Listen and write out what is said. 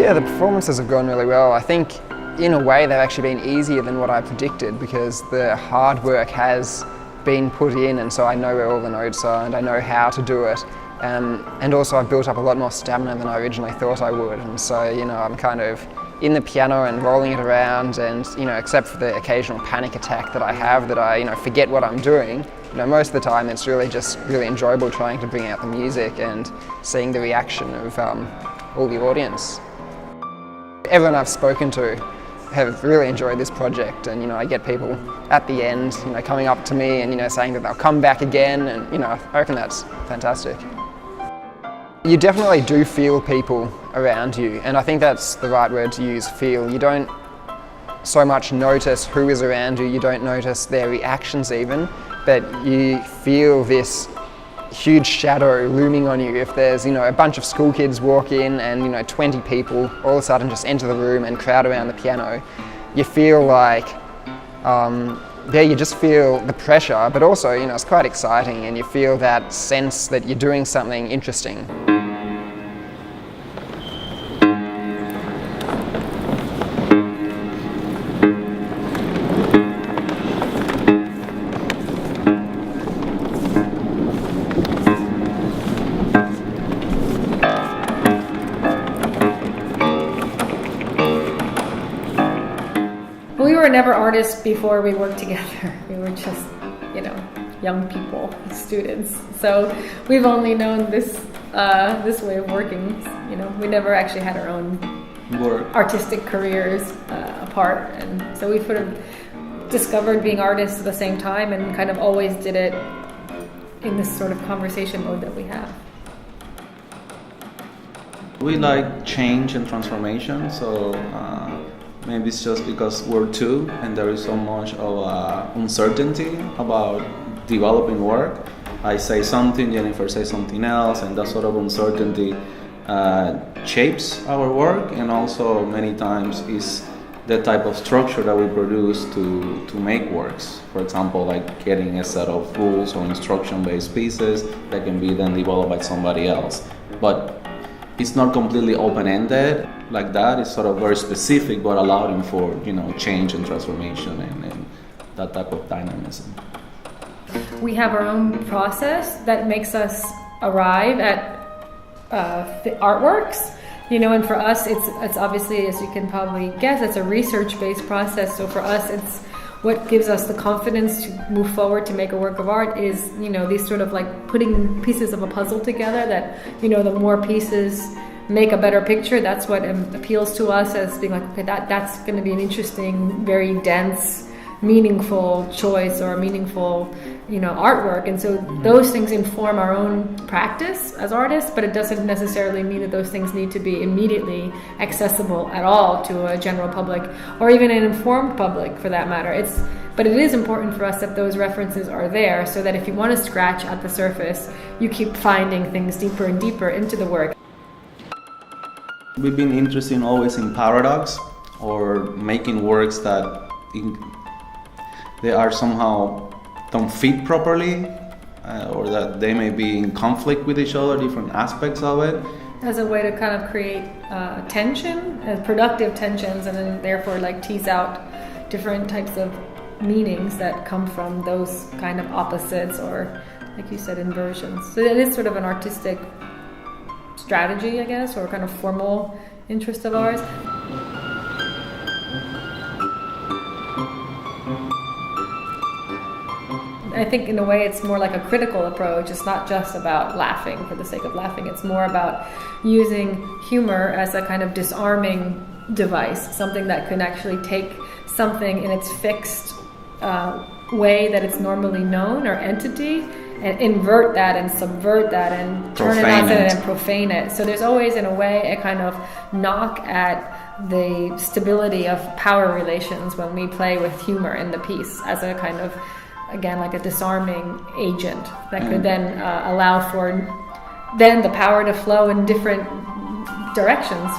Yeah, the performances have gone really well. I think in a way they've actually been easier than what I predicted because the hard work has been put in, and so I know where all the notes are and I know how to do it. And also I've built up a lot more stamina than I originally thought I would, and so I'm kind of in the piano and rolling it around, and except for the occasional panic attack that I have that I forget what I'm doing, most of the time it's really just really enjoyable trying to bring out the music and seeing the reaction of all the audience. Everyone I've spoken to have really enjoyed this project, and I get people at the end coming up to me and saying that they'll come back again, and I reckon that's fantastic. You definitely do feel people around you, and I think that's the right word to use, feel. You don't so much notice who is around you, you don't notice their reactions even, but you feel this huge shadow looming on you. If there's a bunch of school kids walk in and 20 people all of a sudden just enter the room and crowd around the piano, you feel like you just feel the pressure, but also it's quite exciting, and you feel that sense that you're doing something interesting. We were never artists before we worked together. We were just, young people, students. So we've only known this way of working. We never actually had our own artistic careers apart, and so we sort of discovered being artists at the same time, and kind of always did it in this sort of conversation mode that we have. We like change and transformation, so maybe it's just because we're two and there is so much of uncertainty about developing work. I say something, Jennifer says something else, and that sort of uncertainty shapes our work, and also many times is the type of structure that we produce to make works. For example, like getting a set of rules or instruction-based pieces that can be then developed by somebody else. But it's not completely open-ended like that. It's sort of very specific, but allowing for change and transformation and that type of dynamism. We have our own process that makes us arrive at the artworks, and for us it's obviously, as you can probably guess, it's a research-based process. So for us, it's what gives us the confidence to move forward to make a work of art is, these sort of like putting pieces of a puzzle together that, the more pieces make a better picture. That's what appeals to us as being like, okay, that's going to be an interesting, very dense, meaningful choice or a meaningful, artwork. And so those things inform our own practice as artists, but it doesn't necessarily mean that those things need to be immediately accessible at all to a general public, or even an informed public for that matter. But it is important for us that those references are there, so that if you want to scratch at the surface, you keep finding things deeper and deeper into the work. We've been interested always in paradox, or making works that they are somehow don't fit properly, or that they may be in conflict with each other, different aspects of it. As a way to kind of create tension, productive tensions, and then therefore tease out different types of meanings that come from those kind of opposites, or like you said, inversions. So it is sort of an artistic strategy, I guess, or kind of formal interest of ours. I think in a way it's more like a critical approach. It's not just about laughing for the sake of laughing. It's more about using humor as a kind of disarming device, something that can actually take something in its fixed way that it's normally known or entity, and invert that and subvert that and turn it on it and profane it. So there's always, in a way, a kind of knock at the stability of power relations when we play with humor in the piece as a kind of, again, like a disarming agent that could then allow for then the power to flow in different directions.